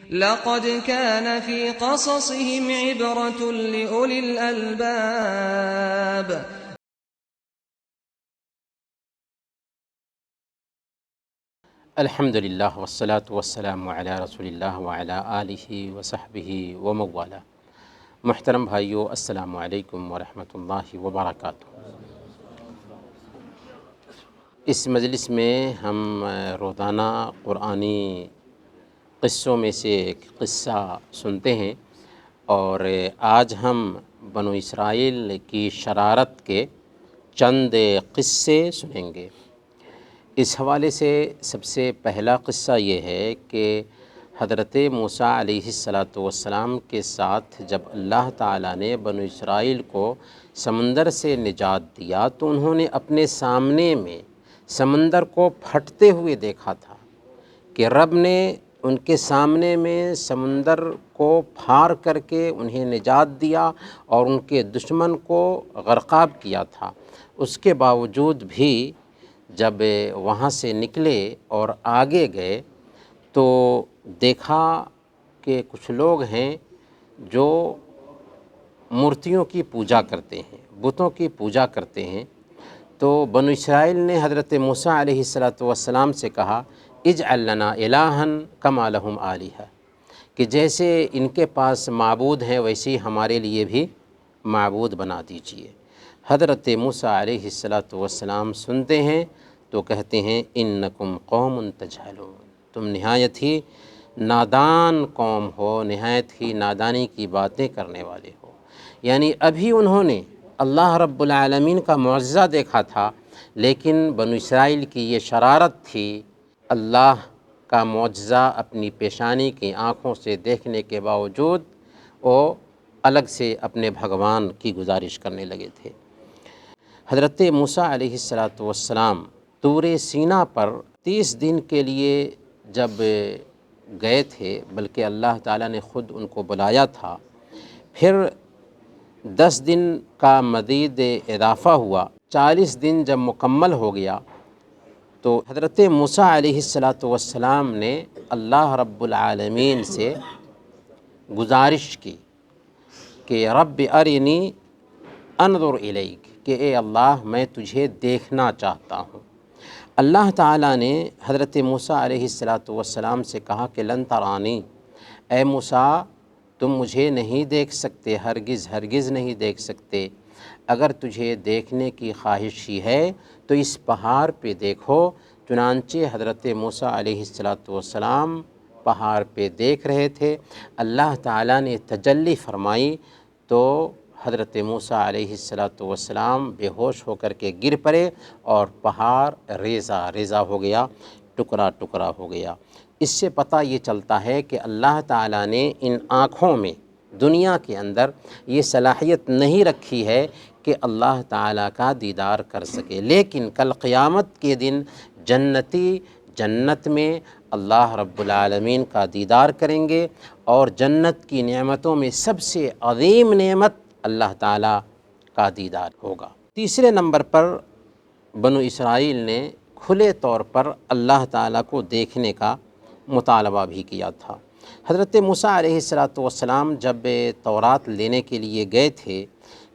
لقد كان في قصصهم عبرة لأولي الألباب. الحمد للہ والصلاة والسلام علی رسول اللہ وعلی آلہ وصحبہ وموالا. محترم بھائیو، السلام علیکم ورحمۃ اللہ وبرکاتہ. اس مجلس میں ہم روزانہ قرآنی قصوں میں سے ایک قصہ سنتے ہیں، اور آج ہم بنو اسرائیل کی شرارت کے چند قصے سنیں گے. اس حوالے سے سب سے پہلا قصہ یہ ہے کہ حضرت موسیٰ علیہ السلام کے ساتھ جب اللہ تعالیٰ نے بنو اسرائیل کو سمندر سے نجات دیا تو انہوں نے اپنے سامنے میں سمندر کو پھٹتے ہوئے دیکھا تھا کہ رب نے ان کے سامنے میں سمندر کو پھاڑ کر کے انہیں نجات دیا اور ان کے دشمن کو غرقاب کیا تھا. اس کے باوجود بھی جب وہاں سے نکلے اور آگے گئے تو دیکھا کہ کچھ لوگ ہیں جو مورتیوں کی پوجا کرتے ہیں، بتوں کی پوجا کرتے ہیں. تو بنو اسرائیل نے حضرت موسیٰ علیہ السلام سے کہا اجعل لنا الہا کما لہم آلہہ، کہ جیسے ان کے پاس معبود ہیں ویسے ہی ہمارے لیے بھی معبود بنا دیجئے. حضرت موسیٰ علیہ السلام سنتے ہیں تو کہتے ہیں انکم قوم تجہلون، تم نہایت ہی نادان قوم ہو، نہایت ہی نادانی کی باتیں کرنے والے ہو. یعنی ابھی انہوں نے اللہ رب العالمین کا معجزہ دیکھا تھا، لیکن بنو اسرائیل کی یہ شرارت تھی. اللہ کا معجزہ اپنی پیشانی کی آنکھوں سے دیکھنے کے باوجود وہ الگ سے اپنے بھگوان کی گزارش کرنے لگے تھے. حضرت موسیٰ علیہ السلام طور سینا پر 30 دن کے لیے جب گئے تھے، بلکہ اللہ تعالیٰ نے خود ان کو بلایا تھا. پھر 10 دن کا مزید اضافہ ہوا. 40 دن جب مکمل ہو گیا تو حضرت موسیٰ علیہ السلام نے اللہ رب العالمین سے گزارش کی کہ رب ارنی انظر الیک، کہ اے اللہ میں تجھے دیکھنا چاہتا ہوں. اللہ تعالیٰ نے حضرت موسیٰ علیہ السلام سے کہا کہ لن ترانی، اے موسیٰ تم مجھے نہیں دیکھ سکتے، ہرگز نہیں دیکھ سکتے. اگر تجھے دیکھنے کی خواہش ہی ہے تو اس پہاڑ پہ دیکھو. چنانچہ حضرت موسیٰ علیہ السلام پہاڑ پہ دیکھ رہے تھے. اللہ تعالیٰ نے تجلی فرمائی تو حضرت موسیٰ علیہ السلام بے ہوش ہو کر کے گر پڑے اور پہاڑ ریزہ ہو گیا، ٹکڑا ٹکڑا ہو گیا. اس سے پتہ یہ چلتا ہے کہ اللہ تعالیٰ نے ان آنکھوں میں دنیا کے اندر یہ صلاحیت نہیں رکھی ہے کہ اللہ تعالیٰ کا دیدار کر سکے، لیکن کل قیامت کے دن جنتی جنت میں اللہ رب العالمین کا دیدار کریں گے، اور جنت کی نعمتوں میں سب سے عظیم نعمت اللہ تعالیٰ کا دیدار ہوگا. تیسرے نمبر پر بنو اسرائیل نے کھلے طور پر اللہ تعالیٰ کو دیکھنے کا مطالبہ بھی کیا تھا. حضرت موسیٰ علیہ السلام جب تورات لینے کے لیے گئے تھے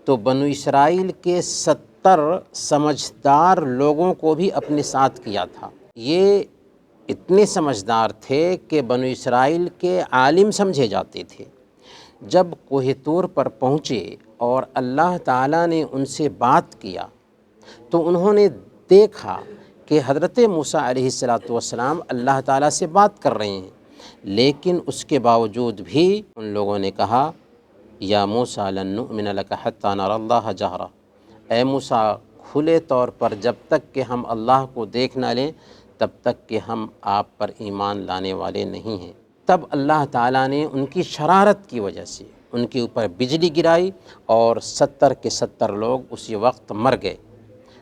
تو بنو اسرائیل کے 70 سمجھدار لوگوں کو بھی اپنے ساتھ کیا تھا. یہ اتنے سمجھدار تھے کہ بنو اسرائیل کے عالم سمجھے جاتے تھے. جب کوہ طور پر پہنچے اور اللہ تعالیٰ نے ان سے بات کیا تو انہوں نے دیکھا کہ حضرت موسیٰ علیہ السلام اللہ تعالیٰ سے بات کر رہے ہیں، لیکن اس کے باوجود بھی ان لوگوں نے کہا یا موسیٰ لن نؤمن لک حتی نری اللہ جہرہ، اے موسیٰ کھلے طور پر جب تک کہ ہم اللہ کو دیکھ نہ لیں تب تک کہ ہم آپ پر ایمان لانے والے نہیں ہیں. تب اللہ تعالیٰ نے ان کی شرارت کی وجہ سے ان کے اوپر بجلی گرائی اور 70 کے 70 لوگ اسی وقت مر گئے.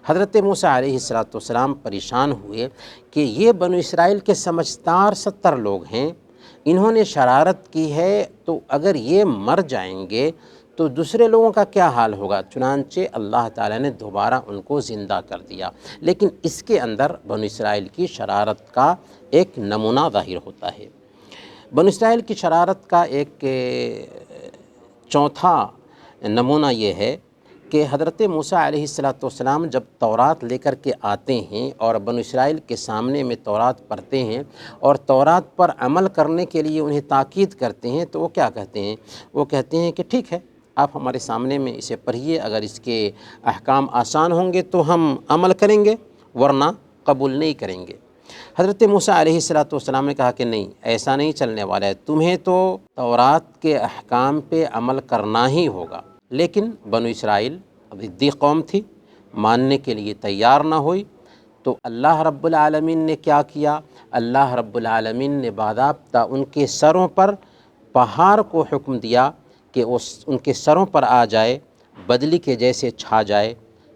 حضرت موسیٰ علیہ السلام پریشان ہوئے کہ یہ بنو اسرائیل کے سمجھدار 70 لوگ ہیں، انہوں نے شرارت کی ہے، تو اگر یہ مر جائیں گے تو دوسرے لوگوں کا کیا حال ہوگا. چنانچہ اللہ تعالیٰ نے دوبارہ ان کو زندہ کر دیا. لیکن اس کے اندر بنو اسرائیل کی شرارت کا ایک نمونہ ظاہر ہوتا ہے. بنو اسرائیل کی شرارت کا ایک چوتھا نمونہ یہ ہے کہ حضرت موسیٰ علیہ السلام جب تورات لے کر کے آتے ہیں اور بنو اسرائیل کے سامنے میں تورات پڑھتے ہیں اور تورات پر عمل کرنے کے لیے انہیں تاکید کرتے ہیں، تو وہ کیا کہتے ہیں؟ وہ کہتے ہیں کہ ٹھیک ہے، آپ ہمارے سامنے میں اسے پڑھیے، اگر اس کے احکام آسان ہوں گے تو ہم عمل کریں گے، ورنہ قبول نہیں کریں گے۔ حضرت موسیٰ علیہ السلام نے کہا کہ نہیں، ایسا نہیں چلنے والا ہے، تمہیں تو تورات کے احکام پہ عمل کرنا ہی ہوگا۔ لیکن بنو اسرائیل ضدی قوم تھی، ماننے کے لیے تیار نہ ہوئی، تو اللہ رب العالمین نے کیا کیا؟ اللہ رب العالمین نے باضابطہ ان کے سروں پر پہاڑ کو حکم دیا کہ ان کے سروں پر آ جائے، بدلی کے جیسے چھا جائے۔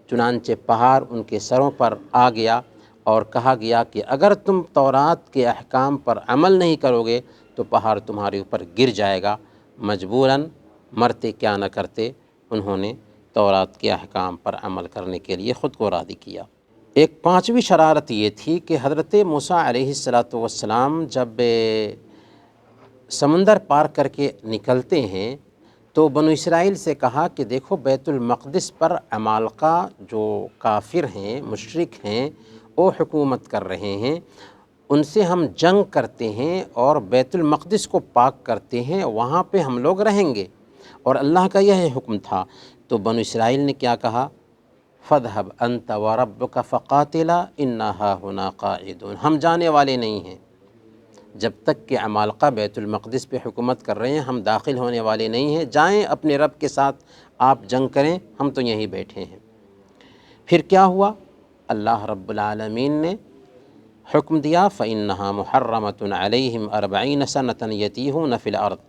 چنانچہ پہاڑ ان کے سروں پر آ گیا اور کہا گیا کہ اگر تم تورات کے احکام پر عمل نہیں کرو گے تو پہاڑ تمہارے اوپر گر جائے گا۔ مجبوراً مرتے کیا نہ کرتے، انہوں نے تورات کے احکام پر عمل کرنے کے لیے خود کو راضی کیا۔ ایک پانچویں شرارت یہ تھی کہ حضرت موسیٰ علیہ السلام جب سمندر پار کر کے نکلتے ہیں تو بنو اسرائیل سے کہا کہ دیکھو، بیت المقدس پر عمالقہ جو کافر ہیں، مشرک ہیں، وہ حکومت کر رہے ہیں، ان سے ہم جنگ کرتے ہیں اور بیت المقدس کو پاک کرتے ہیں، وہاں پہ ہم لوگ رہیں گے، اور اللہ کا یہ حکم تھا۔ تو بنو اسرائیل نے کیا کہا؟ فَاذْهَبْ أَنْتَ وَرَبُّكَ فَقَاتِلَا إِنَّا هَاهُنَا قَاعِدُونَ، ہم جانے والے نہیں ہیں، جب تک کہ عمالقہ بیت المقدس پہ حکومت کر رہے ہیں ہم داخل ہونے والے نہیں ہیں، جائیں اپنے رب کے ساتھ آپ جنگ کریں، ہم تو یہیں بیٹھے ہیں۔ پھر کیا ہوا؟ اللہ رب العالمین نے حکم دیا فَإِنَّهَا مُحَرَّمَةٌ عَلَيْهِمْ 40 سَنَةً يَتِيهُونَ فِي الْأَرْضِ،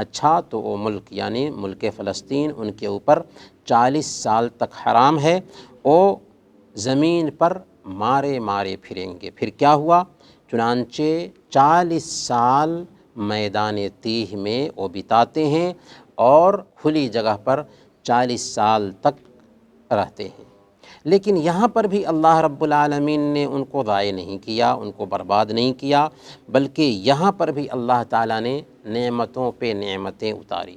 اچھا تو وہ ملک یعنی ملک فلسطین ان کے اوپر 40 سال تک حرام ہے، وہ زمین پر مارے مارے پھریں گے۔ پھر کیا ہوا؟ چنانچہ 40 سال میدان تیہ میں وہ بتاتے ہیں اور کھلی جگہ پر 40 سال تک رہتے ہیں۔ لیکن یہاں پر بھی اللہ رب العالمین نے ان کو ضائع نہیں کیا، ان کو برباد نہیں کیا، بلکہ یہاں پر بھی اللہ تعالیٰ نے نعمتوں پہ نعمتیں اتاری۔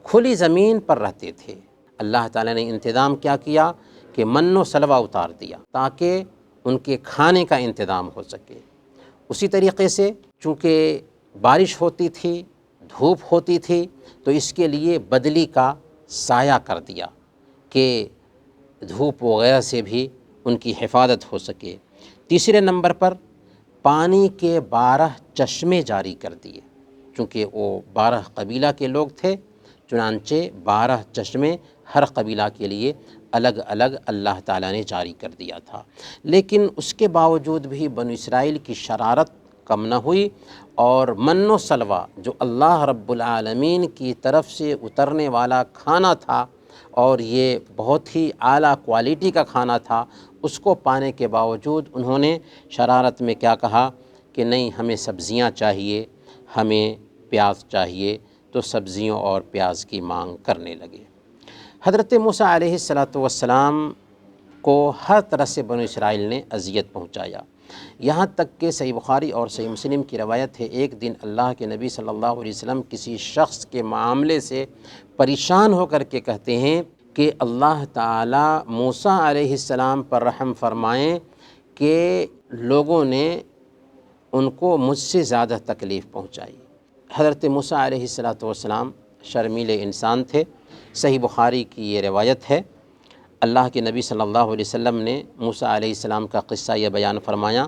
کھلی زمین پر رہتے تھے، اللہ تعالیٰ نے انتظام کیا کیا کہ من و سلوہ اتار دیا تاکہ ان کے کھانے کا انتظام ہو سکے۔ اسی طریقے سے چونکہ بارش ہوتی تھی، دھوپ ہوتی تھی، تو اس کے لیے بدلی کا سایہ کر دیا کہ دھوپ وغیرہ سے بھی ان کی حفاظت ہو سکے۔ تیسرے نمبر پر پانی کے 12 چشمے جاری کر دیے، چونکہ وہ 12 قبیلہ کے لوگ تھے، چنانچہ 12 چشمے ہر قبیلہ کے لیے الگ الگ اللہ تعالیٰ نے جاری کر دیا تھا۔ لیکن اس کے باوجود بھی بنو اسرائیل کی شرارت کم نہ ہوئی، اور من و سلوہ جو اللہ رب العالمین کی طرف سے اترنے والا کھانا تھا، اور یہ بہت ہی اعلیٰ کوالٹی کا کھانا تھا، اس کو پانے کے باوجود انہوں نے شرارت میں کیا کہا کہ نہیں، ہمیں سبزیاں چاہیے، ہمیں پیاز چاہیے، تو سبزیوں اور پیاز کی مانگ کرنے لگے۔ حضرت موسیٰ علیہ السلام کو ہر طرح سے بنو اسرائیل نے اذیت پہنچایا، یہاں تک کہ صحیح بخاری اور صحیح مسلم کی روایت ہے، ایک دن اللہ کے نبی صلی اللہ علیہ وسلم کسی شخص کے معاملے سے پریشان ہو کر کے کہتے ہیں کہ اللہ تعالیٰ موسیٰ علیہ السلام پر رحم فرمائیں کہ لوگوں نے ان کو مجھ سے زیادہ تکلیف پہنچائی۔ حضرت موسیٰ علیہ السلام شرمیلے انسان تھے، صحیح بخاری کی یہ روایت ہے۔ اللہ کے نبی صلی اللہ علیہ وسلم نے موسیٰ علیہ السلام کا قصہ یہ بیان فرمایا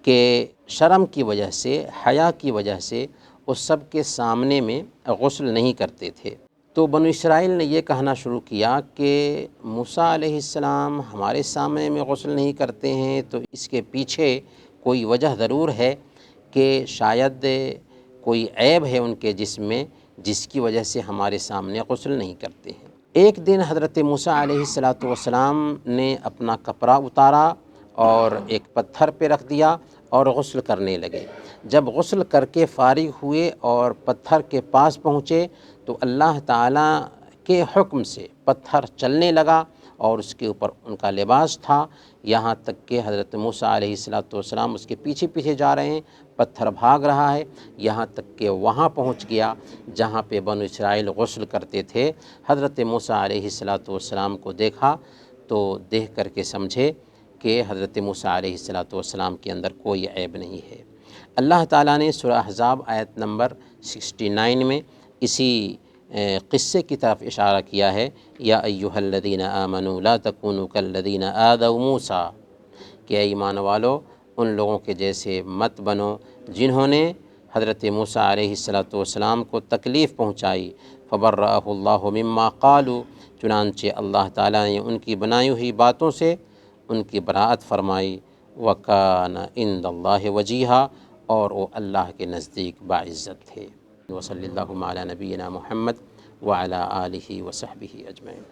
کہ شرم کی وجہ سے، حیا کی وجہ سے وہ سب کے سامنے میں غسل نہیں کرتے تھے۔ تو بنو اسرائیل نے یہ کہنا شروع کیا کہ موسیٰ علیہ السلام ہمارے سامنے میں غسل نہیں کرتے ہیں، تو اس کے پیچھے کوئی وجہ ضرور ہے کہ شاید کوئی عیب ہے ان کے جسم میں جس کی وجہ سے ہمارے سامنے غسل نہیں کرتے ہیں۔ ایک دن حضرت موسیٰ علیہ السلام نے اپنا کپڑا اتارا اور ایک پتھر پہ رکھ دیا اور غسل کرنے لگے۔ جب غسل کر کے فارغ ہوئے اور پتھر کے پاس پہنچے تو اللہ تعالیٰ کے حکم سے پتھر چلنے لگا اور اس کے اوپر ان کا لباس تھا، یہاں تک کہ حضرت موسیٰ علیہ السلام اس کے پیچھے پیچھے جا رہے ہیں، پتھر بھاگ رہا ہے، یہاں تک کہ وہاں پہنچ گیا جہاں پہ بنو اسرائیل غسل کرتے تھے۔ حضرت موسیٰ علیہ السلام کو دیکھا تو دیکھ کر کے سمجھے کہ حضرت موسیٰ علیہ السلام کے اندر کوئی عیب نہیں ہے۔ اللہ تعالیٰ نے سورہ احزاب آیت نمبر 69 میں اسی قصے کی طرف اشارہ کیا ہے، یا ایھا الذین آمنوا لا تکونوا کالذین آذوا موسیٰ، کہ اے ایمان والو ان لوگوں کے جیسے مت بنو جنہوں نے حضرت موسیٰ علیہ السلام کو تکلیف پہنچائی۔ فبرأہ اللہ مما قالوا، چنانچہ اللہ تعالیٰ نے ان کی بنائی ہوئی باتوں سے ان کی براءت فرمائی۔ وَكَانَ عِندَ اللہِ وَجِيهًا، اور وہ اللہ کے نزدیک باعزت تھے۔ وصلی اللہ علی نبینا محمد وعلی آلہ وصحبہ اجمعین۔